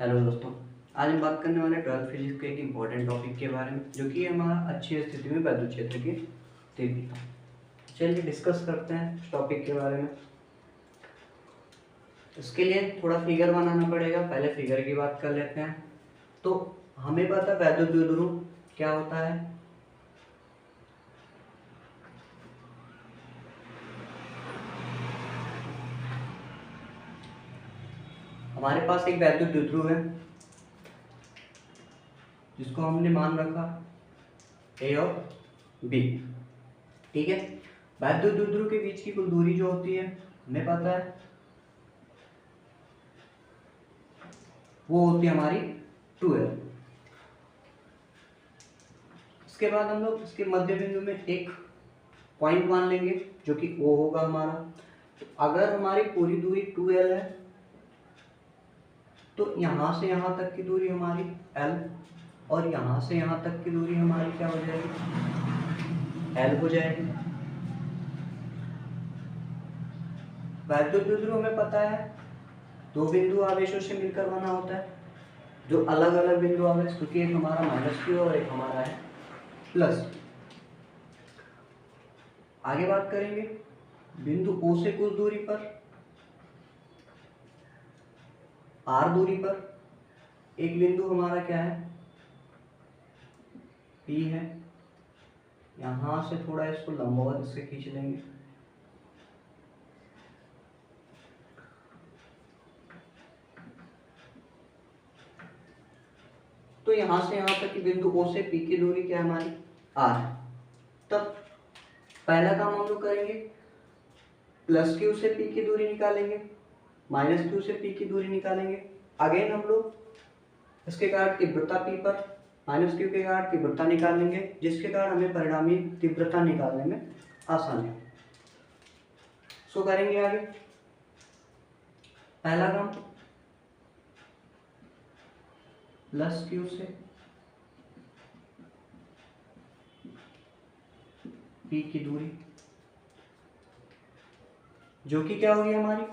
Hello दोस्तों, आज हम बात करने वाले 12th फिजिक्स के एक इम्पॉर्टेंट टॉपिक के बारे में, जो कि हमारा अच्छी स्थिति में वैद्युत क्षेत्र की तीव्रता। चलिए डिस्कस करते हैं इस टॉपिक के बारे में। इसके लिए थोड़ा फिगर बनाना पड़ेगा। पहले फिगर की बात कर लेते हैं। तो हमें पता है वैद्युत द्विध्रुव क्या होता है। हमारे पास एक वैद्युत द्विध्रुव है जिसको हमने मान रखा ए और बी। ठीक है, वैद्युत द्विध्रुव के बीच की कुल दूरी जो होती है हमें पता है, वो होती है हमारी 2l। इसके बाद हम लोग इसके मध्य बिंदु में एक पॉइंट मान लेंगे जो कि O होगा हमारा। तो अगर हमारी पूरी दूरी 2l है तो यहाँ से यहाँ तक की दूरी हमारी l और यहाँ से यहाँ तक की दूरी हमारी क्या हो जाएगी, l हो जाएगी। वैद्युत द्विध्रुव हमें पता है दो बिंदु आवेशों से मिलकर बना होता है, जो अलग अलग बिंदु आवेश, क्योंकि एक हमारा -q और एक हमारा है प्लस। आगे बात करेंगे बिंदु O से कुछ दूरी पर, r दूरी पर एक बिंदु हमारा क्या है, P है। यहां से थोड़ा इसको लंबवत इससे खींच लेंगे। तो यहां से यहां तक की बिंदु O से P की दूरी क्या है हमारी, r। तब पहला काम हम लोग करेंगे, +q से P की दूरी निकालेंगे, -q से P की दूरी निकालेंगे। अगेन हम लोग इसके कारण तीव्रता P पर -q के कारण तीव्रता निकालेंगे, जिसके कारण हमें परिणामी तीव्रता निकालने में आसानी हो। सो करेंगे आगे। पहला काम +q से P की दूरी, जो कि क्या होगी हमारी,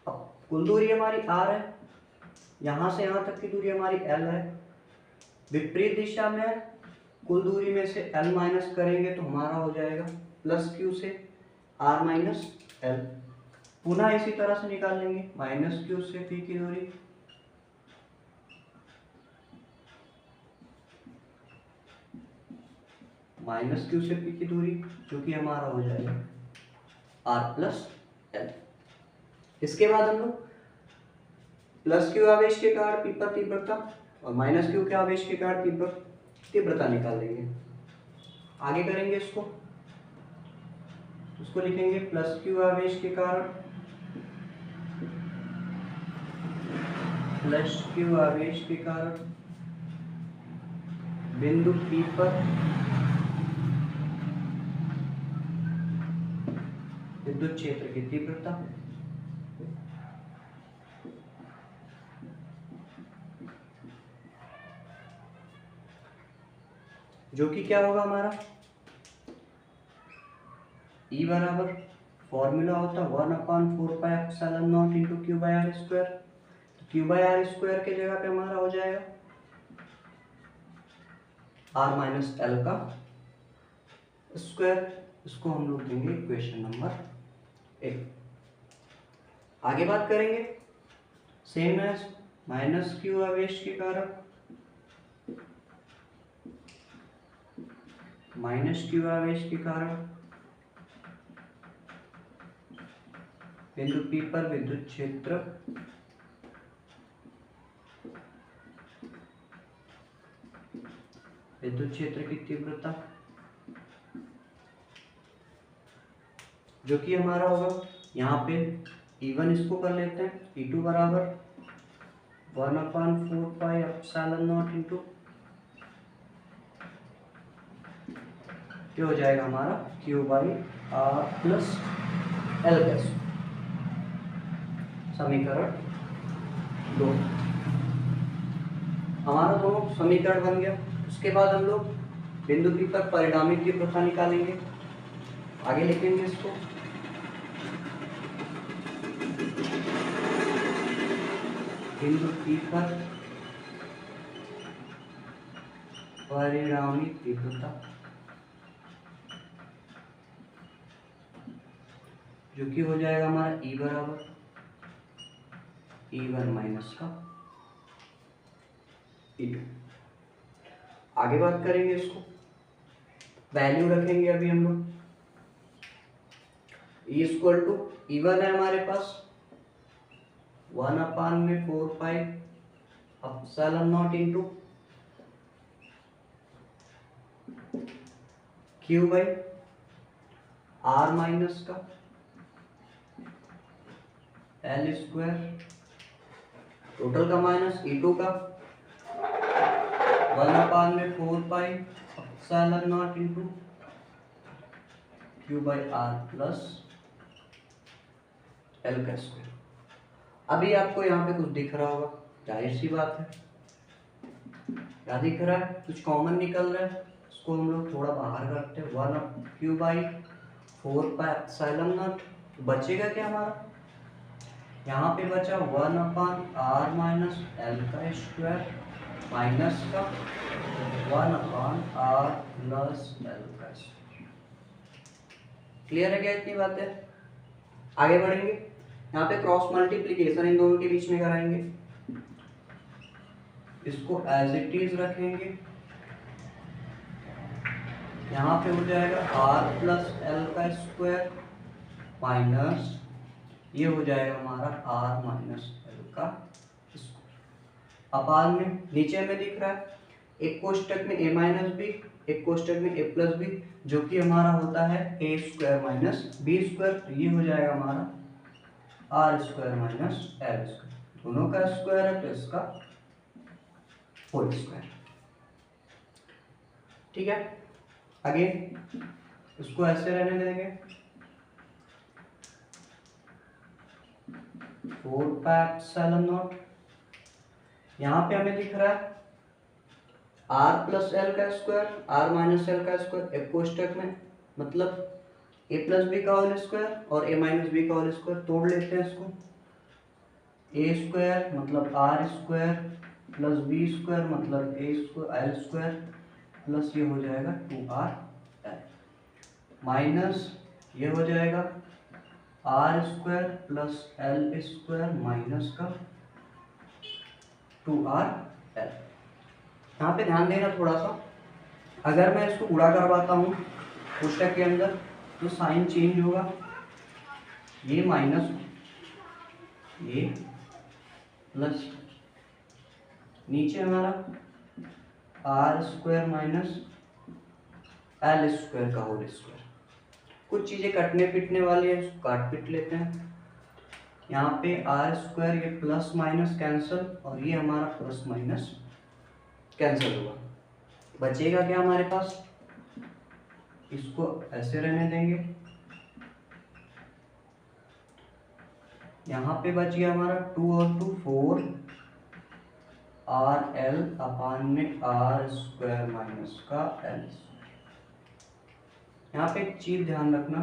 अब कुल दूरी हमारी r है, यहां से यहां तक की दूरी हमारी l है। विपरीत दिशा में कुल दूरी में से l माइनस करेंगे तो हमारा हो जाएगा +q से r माइनस l। पुनः इसी तरह से निकाल लेंगे, -q से P की दूरी, -q से P की दूरी, जो कि हमारा हो जाएगा r प्लस l। इसके बाद हम लोग +q आवेश के कारण P पर तीव्रता और -q के आवेश के कारण तीव्रता निकाल लेंगे। आगे करेंगे उसको लिखेंगे +q आवेश के कारण बिंदु P पर विद्युत क्षेत्र की तीव्रता, जो कि क्या होगा हमारा, E बराबर फॉर्मूला होता 1/4πε0 × q/r²। तो q/r² के जगह पे हमारा हो जाएगा r माइनस l का स्क्वायर। इसको हम लोग देंगे इक्वेशन नंबर 1। आगे बात करेंगे सेम एज -q आवेश के कारण बिंदु P पर विद्युत क्षेत्र की तीव्रता, जो कि हमारा होगा यहाँ पे E1 इसको कर लेते हैं, E2 बराबर 1/4πε0 क्या हो जाएगा हमारा q/r प्लस l गैस। समीकरण 2 हमारा दोनों समीकरण बन गया। उसके बाद हम लोग बिंदु P पर परिणामी तीव्रता निकालेंगे। आगे लिखेंगे इसको बिंदु P पर परिणामी तीव्रता जो कि हो जाएगा हमारा E बराबर E1 माइनस का E2। आगे बात करेंगे, इसको वैल्यू रखेंगे अभी हम लोग। E इक्वल टू E1 है हमारे पास 1/4 into Q by R minus का L स्क्वायर, टोटल का माइनस E2 का 1/4 into Q by R plus L का स्क्वायर। अभी आपको यहाँ पे कुछ दिख रहा होगा, जाहिर सी बात है, क्या दिख रहा है, कुछ कॉमन निकल रहा है, इसको हम लोग थोड़ा बाहर करते हैं। 1/4 बचेगा क्या हमारा, यहाँ पे बचा 1/R माइनस L का स्क्वायर माइनस का 1/R प्लस L का स्क्वायर। क्लियर है क्या इतनी बातें? आगे बढ़ेंगे, यहाँ पे क्रॉस मल्टीप्लीकेशन इन दोनों के बीच में कराएंगे, इसको एज इट इज रखेंगे। यहाँ पे हो जाएगा R प्लस L का स्क्वायर माइनस ये हो जाएगा हमारा R माइनस L का स्क्वायर। अपार में नीचे में दिख रहा है एक कोष्टक में a माइनस बी, एक कोष्टक में a प्लस बी, जो कि हमारा होता है a square minus B square. तो ये हो जाएगा हमारा R square minus L square, दोनों का स्क्वायर है तो इसका होल स्क्वायर। ठीक है, आगे इसको ऐसे रहने देंगे 4πε0। यहाँ पे हमें दिख रहा है R प्लस L का स्क्वायर, R माइनस L का स्क्वायर, एक कोष्टक में मतलब a प्लस बी का होल स्क्वायर और a माइनस बी का होल स्क्वायर। तोड़ लेते हैं इसको, a स्क्वायर मतलब R square plus B square मतलब a square L square plus ये हो जाएगा 2RL माइनस ये हो जाएगा R square plus L square minus का 2RL। यहाँ पे ध्यान देना थोड़ा सा, अगर मैं इसको गुणा करवाता हूँ कोष्टक के अंदर तो साइन चेंज होगा, ये माइनस ये प्लस नीचे हमारा R square minus L square का होल स्क्वायर। कुछ चीजें कटने पिटने वाली है, इसको काट पिट लेते हैं। यहाँ पे R स्क्वायर ये प्लस माइनस कैंसिल और ये हमारा प्लस माइनस कैंसिल हुआ, बचेगा क्या हमारे पास, इसको ऐसे रहने देंगे। यहाँ पे बच गया हमारा 2 और 2 4 RL अपान में R स्क्वायर माइनस का L। यहाँ पे एक चीज ध्यान रखना,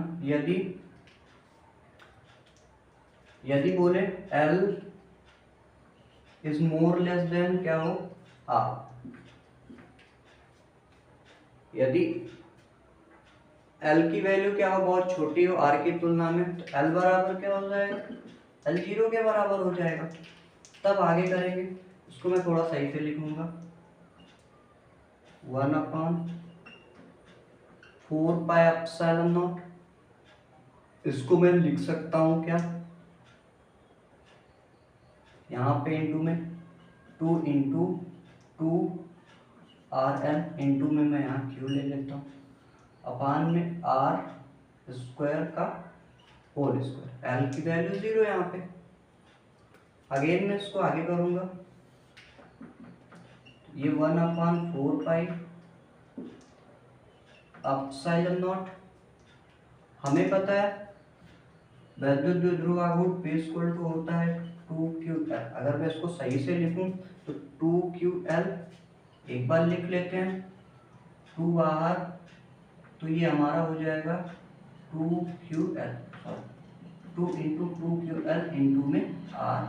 यदि बोले L is more less than क्या हो R, यदि L की वैल्यू क्या हो बहुत छोटी हो R की तुलना में, तो L बराबर क्या हो जाएगा, L 0 के बराबर हो जाएगा। तब आगे करेंगे, इसको मैं थोड़ा सही से लिखूंगा 1/4πε0। इसको मैं लिख सकता हूं क्या, यहाँ पे इंटू में 2 इंटू 2RL इंटू में मैं यहाँ Q ले लेता हूँ अपान में R स्क्वायर का होल स्क्वायर। L की वैल्यू 0 यहाँ पे। अगेन मैं इसको आगे करूंगा, ये 1/4πε0। हमें पता है वैद्युत द्विध्रुव आघूर्ण P इक्वल टू होता है 2QL। अगर मैं इसको सही से लिखूं तो 2QL एक बार लिख लेते हैं, 2 बाहर तो ये हमारा हो जाएगा 2QL 2 इंटू 2QL इंटू में R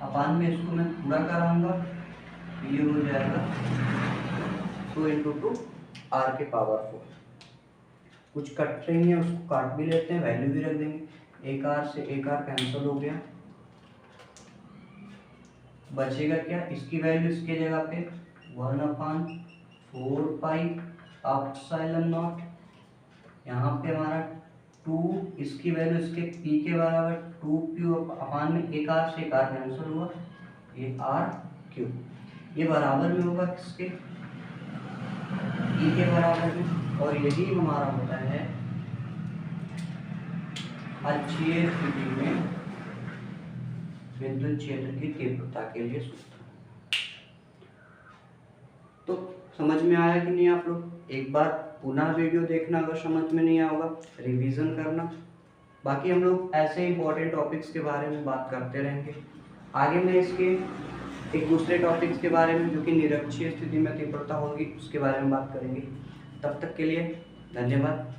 अपान में इसको मैं पूरा कराऊंगा, ये हो जाएगा 2 × 2 r के पावर 4। कुछ कट रही है उसको काट भी लेते हैं, वैल्यू भी रख देंगे। एक r से एक r कैंसिल हो गया, बचेगा क्या, इसकी वैल्यू इसके जगह पे 1/4 पाई एप्सिलॉन नॉट, यहाँ पे हमारा 2, इसकी वैल्यू इसके p के बराबर 2q अपान में एक r से एक r कैंसिल हुआ, ये r3, ये बराबर में होगा किसके, e के बराबर में। और यही हमारा होता है अक्षीय स्थिति में विद्युत क्षेत्र की तीव्रता के लिए सूत्र। तो समझ में आया कि नहीं आप लोग? एक बार पुनः वीडियो देखना, अगर समझ में नहीं आया होगा रिवीजन करना। बाकी हम लोग ऐसे इंपॉर्टेंट टॉपिक्स के बारे में बात करते रहेंगे। आगे मैं इसके एक दूसरे टॉपिक्स के बारे में जो कि निरक्षीय स्थिति में तीव्रता होगी उसके बारे में बात करेंगे। तब तक के लिए धन्यवाद।